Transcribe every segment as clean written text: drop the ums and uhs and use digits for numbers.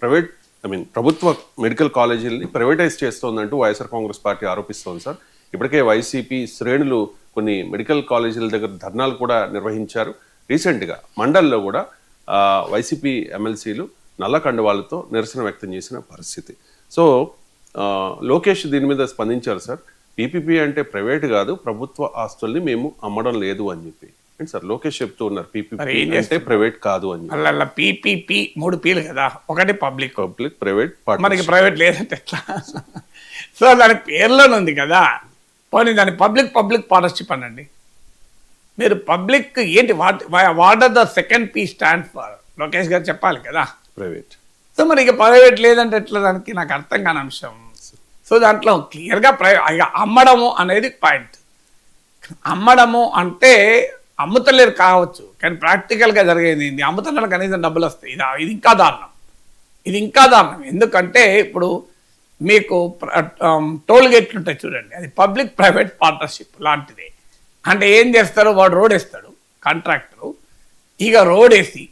Private ప్రభుత్వ medical కాలేజీలని privatise చేస్తోందంటూ వైఎస్ఆర్ కాంగ్రెస్ పార్టీ ఆరోపిస్తోంది సార్. ఇప్పటికే వైసీపీ శ్రేణులు కొన్ని మెడికల్ కాలేజీల దగ్గర ధర్నాలు కూడా నిర్వహించారు. రీసెంట్గా మండల్లో కూడా వైసీపీ ఎమ్మెల్సీలు నల్ల కండువాలతో నిరసన వ్యక్తం చేసిన పరిస్థితి. సో లోకేష్ దీని మీద స్పందించారు సార్. పీపీపీ అంటే ప్రైవేట్ కాదు, ప్రభుత్వ ఆస్తుల్ని మేము అమ్మడం లేదు అని చెప్పి. సార్ లోకేష్ చెప్తూ ఉన్నారు పీపీపీ అంటే ప్రైవేట్ కాదు అని. అలా పీపీపీ 3 పీలు కదా, ఒకటి పబ్లిక్ ప్రైవేట్, మనకి ప్రైవేట్ లేదంటే ఎట్లా? సో దాని పేర్లోనే ఉంది కదా. పోనీ దాని పబ్లిక్ పార్ట్నర్షిప్ అనండి. మీరు పబ్లిక్ ఏంటి, what are the second P stand for? Lokesh గారు చెప్పాలి కదా, ప్రైవేట్. సో మరి ఇక ప్రైవేట్ లేదంటే ఎట్లా? దానికి నాకు అర్థం కాని అంశం. సో దాంట్లో క్లియర్గా అమ్మడము అనేది పాయింట్. అమ్మడము అంటే అమ్ముతలేరు కావచ్చు, కానీ ప్రాక్టికల్గా జరిగేది ఏంటి? అమ్ముతున్నారు కనీసం డబ్బులు వస్తాయి. ఇది ఇంకా దారుణం. ఎందుకంటే ఇప్పుడు మీకు టోల్ గేట్లు ఉంటాయి చూడండి, అది పబ్లిక్ ప్రైవేట్ పార్ట్నర్షిప్ లాంటిదే. అంటే ఏం చేస్తారు, వాడు రోడ్ వేస్తాడు కాంట్రాక్టరు. ఇక రోడ్ వేసి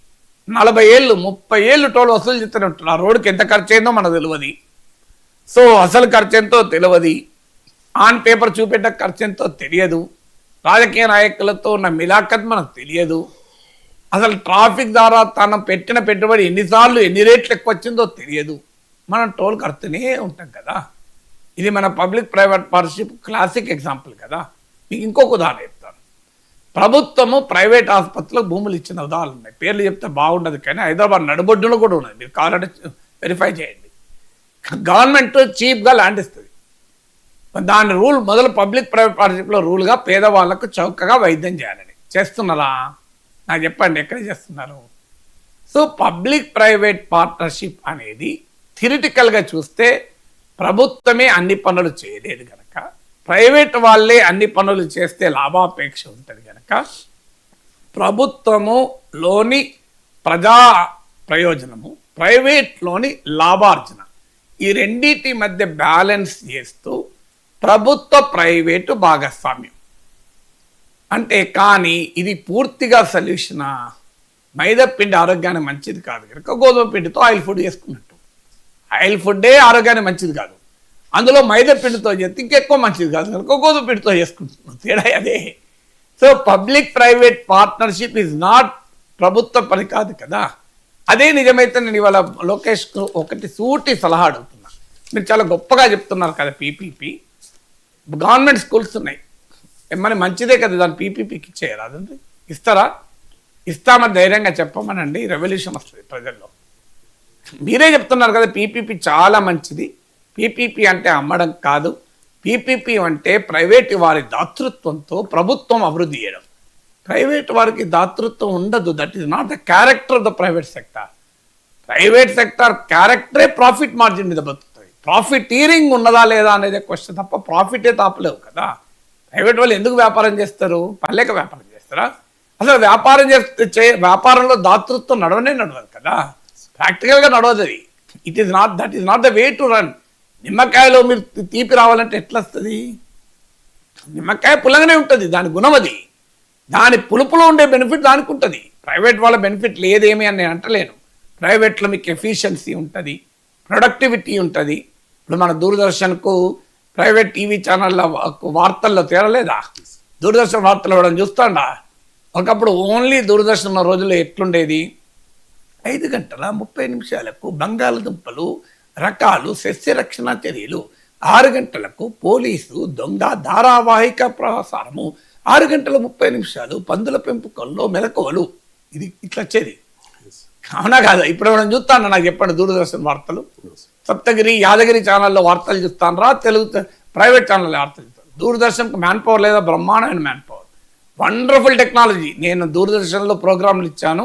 40 ఏళ్ళు 30 ఏళ్ళు టోల్ వసూలు చేస్తూనే ఉంటాడు. ఆ రోడ్డుకి ఎంత ఖర్చు అయిందో మనకు తెలియదు. సో అసలు ఖర్చు ఎంతో తెలియదు, ఆన్ పేపర్ చూపెట్ట ఖర్చు ఎంతో తెలియదు, రాజకీయ నాయకులతో ఉన్న మిలాఖత్ మనకు తెలియదు, అసలు ట్రాఫిక్ ద్వారా తను పెట్టిన పెట్టుబడి ఎన్ని రేట్లు ఎక్కువ వచ్చిందో తెలియదు. మనం టోల్ కడుతూనే ఉంటాం కదా. ఇది మన public private partnership classic example కదా. మీకు ఇంకొక ఉదాహరణ చెప్తాను. ప్రభుత్వము ప్రైవేట్ ఆసుపత్రులకు భూములు ఇచ్చిన ఉదాహరణలు ఉన్నాయి. పేర్లు చెప్తే బాగుండదు, కానీ హైదరాబాద్ నడుబొడ్డులో కూడా ఉన్నది. మీరు కావాలంటే వెరిఫై చేయండి. గవర్నమెంట్ చీప్గా ల్యాండ్ ఇస్తుంది. దాని రూల్ మొదలు పబ్లిక్ ప్రైవేట్ పార్ట్నర్షిప్లో రూల్గా పేదవాళ్లకు చౌకగా వైద్యం చేయాలని చేస్తున్నారా? నాకు చెప్పండి, ఎక్కడ చేస్తున్నారు? సో పబ్లిక్ ప్రైవేట్ పార్ట్నర్షిప్ అనేది థియరిటికల్గా చూస్తే ప్రభుత్వమే అన్ని పనులు చేయలేదు కనుక, ప్రైవేట్ వాళ్ళే అన్ని పనులు చేస్తే లాభాపేక్ష ఉంటుంది కనుక, ప్రభుత్వములోని ప్రజా ప్రయోజనము, ప్రైవేట్లోని లాభార్జన, ఈ రెండింటి మధ్య బ్యాలెన్స్ చేస్తూ ప్రభుత్వ ప్రైవేటు భాగస్వామ్యం అంటే. కానీ ఇది పూర్తిగా సొల్యూషనా? మైదా పిండి ఆరోగ్యానికి మంచిది కాదు కనుక గోధుమ పిండితో ఆయిల్ ఫుడ్ చేసుకున్నట్టు. ఆయిల్ ఫుడ్డే ఆరోగ్యానికి మంచిది కాదు, అందులో మైదా పిండితో చేస్తే ఇంకెక్కువ మంచిది కాదు కనుక గోధుమ పిండితో చేసుకుంటున్నాం. తేడా అదే. So public private partnership is not ప్రభుత్వ పని కాదు కదా. అదే నిజమైతే నేను ఇవాళ లోకేష్కు ఒకటి సూటి సలహా అడుగుతున్నా. మీరు చాలా గొప్పగా చెప్తున్నారు కదా పీపీపీ. గవర్నమెంట్ స్కూల్స్ ఉన్నాయి, మరి మంచిదే కదా, దాన్ని పీపీపీకి ఇచ్చేయాలి. అదండి ఇస్తారా? ఇస్తామని ధైర్యంగా చెప్పమనండి, రెవల్యూషన్ వస్తుంది ప్రజల్లో. మీరే చెప్తున్నారు కదా పీపీపీ చాలా మంచిది. పీపీపీ అంటే అమ్మడం కాదు, పీపీపీ అంటే ప్రైవేట్ వారి దాతృత్వంతో ప్రభుత్వం అభివృద్ధి చేయడం. ప్రైవేట్ వారికి దాతృత్వం ఉండదు. That is not the character of the private sector. Private sector క్యారెక్టరే ప్రాఫిట్ మార్జిన్ మీద బతుకుతుంది. ప్రాఫిటీరింగ్ ఉన్నదా లేదా అనేది క్వశ్చన్ తప్ప ప్రాఫిటే తాపలేవు కదా. ప్రైవేట్ వాళ్ళు ఎందుకు వ్యాపారం చేస్తారు? పర్లేక వ్యాపారం చేస్తారా? అసలు వ్యాపారం వ్యాపారంలో దాతృత్వం నడవదు కదా, ప్రాక్టికల్గా నడవదు అది. That is not the way to run. నిమ్మకాయలో మీరు తీపి రావాలంటే ఎట్లా వస్తుంది? నిమ్మకాయ పుల్లగానే ఉంటుంది, దాని గుణం అది. దాని పులుపులో ఉండే బెనిఫిట్ దానికి ఉంటుంది. ప్రైవేట్ వాళ్ళ బెనిఫిట్ లేదేమి అని నేను అంటలేను. ప్రైవేట్లో మీకు ఎఫిషియన్సీ ఉంటుంది, ప్రొడక్టివిటీ ఉంటుంది. ఇప్పుడు మన దూరదర్శన్కు ప్రైవేట్ టీవీ ఛానళ్ళ వార్తల్లో తేరలేదా? దూరదర్శన్ వార్తలు ఇవ్వడం చూస్తాడా? ఒకప్పుడు ఓన్లీ దూరదర్శన్ ఉన్న రోజుల్లో ఎట్లుండేది? 5:30 బంగాళదుంపలు రకాలు, సస్యరక్షణ చర్యలు, 6 గంటలకు పోలీసు దొంగ ధారావాహిక ప్రసారము, 6:30 పందుల పెంపకంలో మెలకువలు. ఇది ఇట్లా వచ్చేది, అవునా కాదా? ఇప్పుడు మనం చూస్తాను, నాకు చెప్పండి దూరదర్శన్ వార్తలు. సప్తగిరి యాదగిరి ఛానల్లో వార్తలు చూస్తాను రా, తెలుగు ప్రైవేట్ ఛానల్లో వార్తలు చూస్తాను. దూరదర్శన్కి మ్యాన్ పవర్ లేదా? బ్రహ్మాండమైన మ్యాన్ పవర్, వండర్ఫుల్ టెక్నాలజీ. నేను దూరదర్శన్లో ప్రోగ్రాంలు ఇచ్చాను,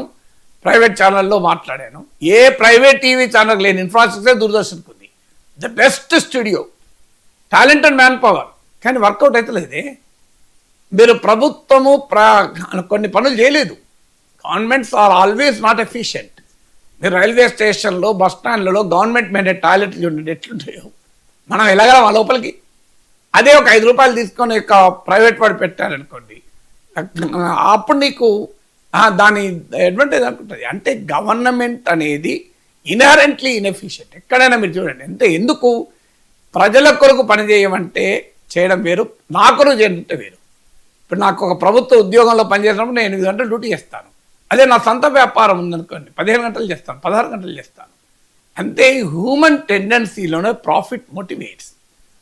ప్రైవేట్ ఛానల్లో మాట్లాడాను. ఏ ప్రైవేట్ టీవీ ఛానల్ లేని ఇన్ఫ్రాస్ట్రక్చర్ దూరదర్శన్కి ఉంది. The best studio, talented man power, కానీ వర్కౌట్ అవుతలేదే. మీరు ప్రభుత్వము కొన్ని పనులు చేయలేదు. Governments are always not efficient. మీరు రైల్వే స్టేషన్లో, బస్ స్టాండ్లలో గవర్నమెంట్ మేనేజ్ టాయిలెట్లు చూడండి ఎట్లుంటాయో. మనం ఎలాగ ఆ లోపలికి అదే ఒక 5 రూపాయలు తీసుకొని ప్రైవేట్ వాడు పెట్టారనుకోండి, అప్పుడు నీకు దాని అడ్వాంటేజ్ అనుకుంటుంది. అంటే గవర్నమెంట్ అనేది ఇన్హరెంట్లీ ఇన్ఎఫిషియెంట్. ఎక్కడైనా మీరు చూడండి ఎందుకు ప్రజల కొరకు చేయడం వేరు, నా కొరకు చేయడం వేరు. ఇప్పుడు నాకు ఒక ప్రభుత్వ ఉద్యోగంలో పనిచేసినప్పుడు నేను 8 గంటలు డ్యూటీ చేస్తాను. అదే నా సొంత వ్యాపారం ఉందనుకోండి 15 గంటలు చేస్తాను, 16 గంటలు చేస్తాను. అంతే హ్యూమన్ టెండెన్సీలోనే ప్రాఫిట్ మోటివేట్స్.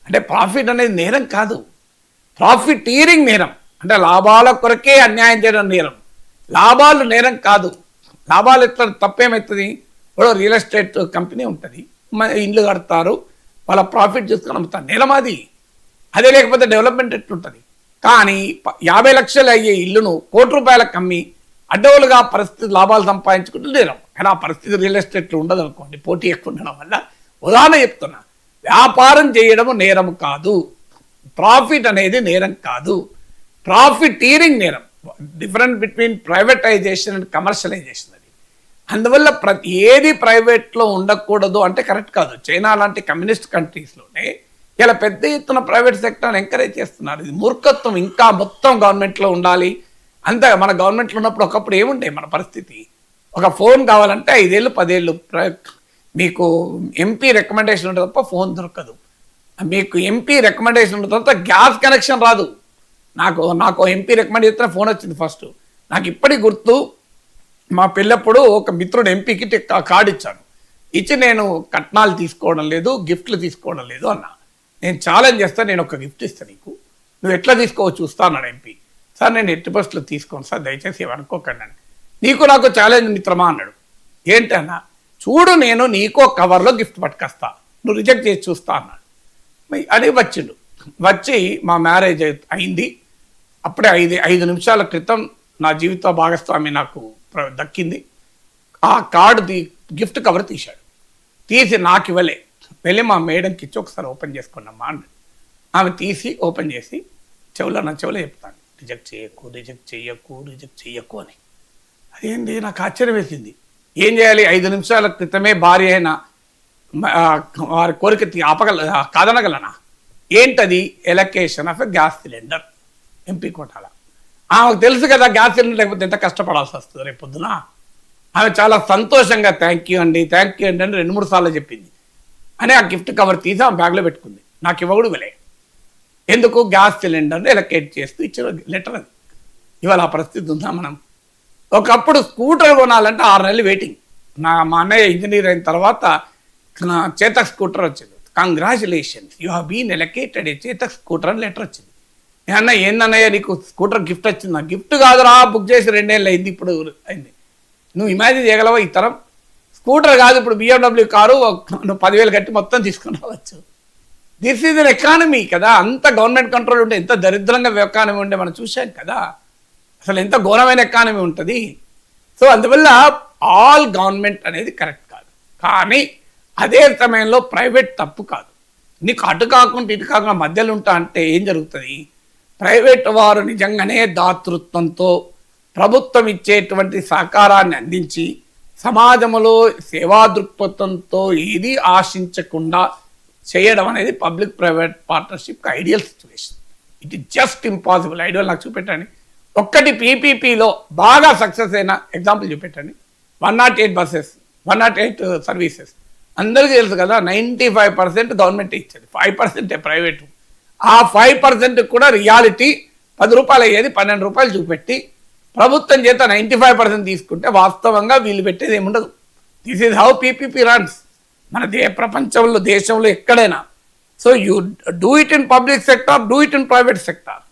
అంటే ప్రాఫిట్ అనేది నేరం కాదు, ప్రాఫిటీరింగ్ నేరం. అంటే లాభాల కొరకే అన్యాయం చేయడం నేరం, లాభాలు నేరం కాదు. లాభాలు ఎట్లా తప్పేమవుతుంది? ఇప్పుడు రియల్ ఎస్టేట్ కంపెనీ ఉంటుంది, ఇండ్లు కడతారు, వాళ్ళ ప్రాఫిట్ చూసుకొని అమ్ముతారు, నేరం అది. అదే లేకపోతే డెవలప్మెంట్ ఎట్లుంటుంది? కానీ 50 లక్షలు అయ్యే ఇల్లును ₹1,00,00,000 అమ్మి అడ్డవులుగా పరిస్థితి లాభాలు సంపాదించుకుంటూ నేరం. కానీ ఆ పరిస్థితి రియల్ ఎస్టేట్లో ఉండదు అనుకోండి, పోటీ ఎక్కువ ఉండడం వల్ల. ఉదాహరణ చెప్తున్నా, వ్యాపారం చేయడం నేరం కాదు, ప్రాఫిట్ అనేది నేరం కాదు, ప్రాఫిటీరింగ్ నేరం. Difference between privatization and commercialization అది. అందువల్ల ఏది ప్రైవేట్లో ఉండకూడదు అంటే కరెక్ట్ కాదు. చైనా లాంటి కమ్యూనిస్ట్ కంట్రీస్లోనే ఇలా పెద్ద ఎత్తున ప్రైవేట్ సెక్టర్ని ఎంకరేజ్ చేస్తున్నారు. ఇది మూర్ఖత్వం. ఇంకా మొత్తం గవర్నమెంట్లో ఉండాలి. అంతే, మన గవర్నమెంట్లో ఉన్నప్పుడు ఒకప్పుడు ఏముండే మన పరిస్థితి? ఒక ఫోన్ కావాలంటే 5 ఏళ్ళు 10 ఏళ్ళు మీకు ఎంపీ రికమెండేషన్ ఉంటుంది తప్ప ఫోన్ దొరకదు. మీకు ఎంపీ రికమెండేషన్ ఉంటుంది తర్వాత గ్యాస్ కనెక్షన్ రాదు. నాకు ఎంపీ రికమెండ్ చేస్తే ఫోన్ వచ్చింది ఫస్ట్. నాకు ఇప్పటికి గుర్తు, మా పెళ్ళప్పుడు ఒక మిత్రుడు ఎంపీకి కార్డు ఇచ్చాను. ఇచ్చి నేను కట్నాలు తీసుకోవడం లేదు, గిఫ్ట్లు తీసుకోవడం లేదు అన్నా. నేను ఛాలెంజ్ చేస్తాను, నేను ఒక గిఫ్ట్ ఇస్తాను నీకు, నువ్వు ఎట్లా తీసుకోవచ్చు చూస్తా అన్నాడు ఎంపీ. సార్ నేను ఎట్టి బస్సులో తీసుకోను సార్, దయచేసి ఏమనుకోకండి అని. నీకు నాకు ఛాలెంజ్ మిత్రమా అన్నాడు. ఏంటన్నా? చూడు, నేను నీకో కవర్లో గిఫ్ట్ పట్టుకొస్తా, నువ్వు రిజెక్ట్ చేసి చూస్తా అన్నాడు. అని వచ్చిండు. వచ్చి మా మ్యారేజ్ అయింది. అప్పుడే 5 నిమిషాల క్రితం నా జీవిత భాగస్వామి నాకు దక్కింది. ఆ కార్డు గిఫ్ట్ కవర్ తీశాడు. తీసి నాకు ఇవ్వలే, వెళ్ళి మా మేడంకి ఇచ్చి ఒకసారి ఓపెన్ చేసుకున్నామ్మా అన్నాడు. ఆమె తీసి ఓపెన్ చేసి నా చెవులో చెప్తాను, రిజెక్ట్ చెయ్యకు అని. అదేంటి? నాకు ఆశ్చర్యం వేసింది. ఏం చేయాలి? 5 నిమిషాల క్రితమే భార్య అయిన వారి కోరిక కాదనగలనా? ఏంటది? Allocation of a gas cylinder MP కోటాల. ఆమెకు తెలుసు కదా గ్యాస్ సిలిండర్ లేకపోతే ఎంత కష్టపడాల్సి వస్తుంది రేపు పొద్దున. ఆమె చాలా సంతోషంగా థ్యాంక్ యూ అండి అని 2-3 సార్లు చెప్పింది. అని ఆ గిఫ్ట్ కవర్ తీసి ఆమె బ్యాగ్లో పెట్టుకుంది. నాకు ఇవ్వకూడదు వెళ్ళే. ఎందుకు? గ్యాస్ సిలిండర్ని ఎలకేట్ చేస్తూ ఇచ్చిన లెటర్ అది. ఇవాళ ఆ పరిస్థితి ఉందా మనం? ఒకప్పుడు స్కూటర్ కొనాలంటే 6 నెలలు వెయిటింగ్. మా అన్నయ్య ఇంజనీర్ అయిన తర్వాత చేతక్ స్కూటర్ వచ్చింది. Congratulations, you have been allocated a Chetak scooter అని లెటర్ వచ్చింది. నేను అన్న, ఏందన్నయ్య నీకు స్కూటర్ గిఫ్ట్ వచ్చింది? నాకు గిఫ్ట్ కాదురా, బుక్ చేసి 2 ఏళ్ళు అయింది, ఇప్పుడు అయింది. నువ్వు ఇమాజిన్ చేయగలవా ఈ తరం? స్కూటర్ కాదు, ఇప్పుడు BMW కారు నువ్వు 10,000 కట్టి మొత్తం తీసుకుని రావచ్చు. దిస్ ఈజ్ అన్ ఎకానమీ కదా. అంత గవర్నమెంట్ కంట్రోల్ ఉంటే ఎంత దరిద్రంగా ఎకానమీ ఉంటే మనం చూసాం కదా. అసలు ఎంత ఘోరమైన ఎకానమీ ఉంటుంది. సో అందువల్ల ఆల్ గవర్నమెంట్ అనేది కరెక్ట్ కాదు. కానీ అదే సమయంలో ప్రైవేట్ తప్పు కాదు. నీకు అటు కాకుండా ఇటు కాకుండా మధ్యలో ఉంటా అంటే ఏం జరుగుతుంది? ప్రైవేట్ వారు నిజంగానే దాతృత్వంతో ప్రభుత్వం ఇచ్చేటువంటి సహకారాన్ని అందించి సమాజంలో సేవా దృక్పథంతో ఏది ఆశించకుండా చేయడం అనేది public private partnership ideal situation. It is just impossible. Ideal నాకు చూపెట్టండి. ఒక్కటి పీపీపీలో బాగా సక్సెస్ అయిన ఎగ్జాంపుల్ చూపెట్టండి. 108 బస్సెస్, 108 సర్వీసెస్. అందరికీ తెలుసు కదా, 95% గవర్నమెంట్ ఇచ్చేది, 5% ప్రైవేటు. ఆ 5% కూడా రియాలిటీ ₹10 అయ్యేది ₹12 చూపెట్టి ప్రభుత్వం చేత 95% తీసుకుంటే వాస్తవంగా వీళ్ళు పెట్టేది ఏముండదు. This is how PPP runs మన ప్రపంచంలో, దేశంలో ఎక్కడైనా. So you do it in public sector, do it in private sector.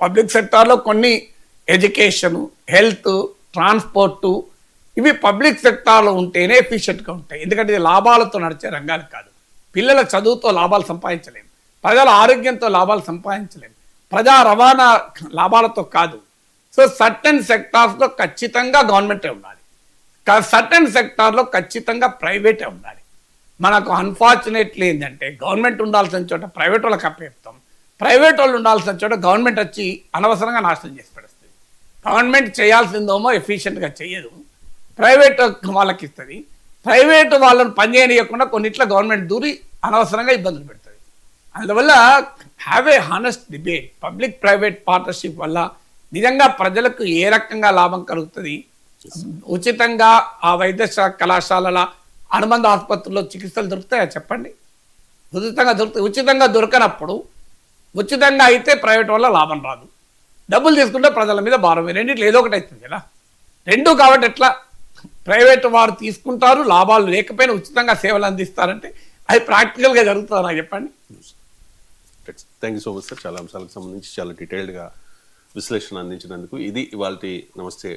Public సెక్టార్లో కొన్ని ఎడ్యుకేషను, హెల్త్, ట్రాన్స్పోర్టు, ఇవి పబ్లిక్ సెక్టార్లో ఉంటేనే ఎఫిషియెంట్గా ఉంటాయి. ఎందుకంటే ఇది లాభాలతో నడిచే రంగాలు కాదు. పిల్లల చదువుతో లాభాలు సంపాదించలేము, ప్రజల ఆరోగ్యంతో లాభాలు సంపాదించలేము, ప్రజా రవాణా లాభాలతో కాదు. సో సర్టెన్ సెక్టార్స్లో ఖచ్చితంగా గవర్నమెంటే ఉండాలి, సర్టెన్ సెక్టార్లో ఖచ్చితంగా ప్రైవేటే ఉండాలి. మనకు అన్ఫార్చునేట్లీ ఏంటంటే గవర్నమెంట్ ఉండాల్సిన చోట ప్రైవేట్ వాళ్ళకి అప్పచెప్తాం, ప్రైవేట్ వాళ్ళు ఉండాల్సిన చోట గవర్నమెంట్ వచ్చి అనవసరంగా నాశనం చేసి పెడుతుంది. గవర్నమెంట్ చేయాల్సిందేమో ఎఫిషియెంట్గా చేయదు, ప్రైవేట్ వాళ్ళకి ఇస్తుంది. ప్రైవేట్ వాళ్ళని పనిచేయనీయకుండా కొన్నిట్ల గవర్నమెంట్ దూరి అనవసరంగా ఇబ్బందులు పెడుతుంది. అందువల్ల have a honest debate. Public private partnership వల్ల నిజంగా ప్రజలకు ఏ రకంగా లాభం కలుగుతుంది, ఉచితంగా ఆ వైద్య కళాశాలల అనుబంధ ఆసుపత్రుల్లో చికిత్సలు దొరుకుతాయా చెప్పండి? ఉచితంగా దొరుకుతాయి. ఉచితంగా దొరకనప్పుడు, ఉచితంగా అయితే ప్రైవేట్ వల్ల లాభం రాదు, డబ్బులు తీసుకుంటే ప్రజల మీద భారం. రెండిట్లో ఏదో ఒకటి అవుతుంది కదా. రెండు కాబట్టి ఎట్లా ప్రైవేట్ వారు తీసుకుంటారు, లాభాలు లేకపోయినా ఉచితంగా సేవలు అందిస్తారంటే అది ప్రాక్టికల్గా జరుగుతుందా నాకు చెప్పండి? Thank you so much sir. చాలా అంశాలకు సంబంధించి చాలా డీటెయిల్డ్గా విశ్లేషణ అందించినందుకు. ఇది ఇవాల్టి నమస్తే.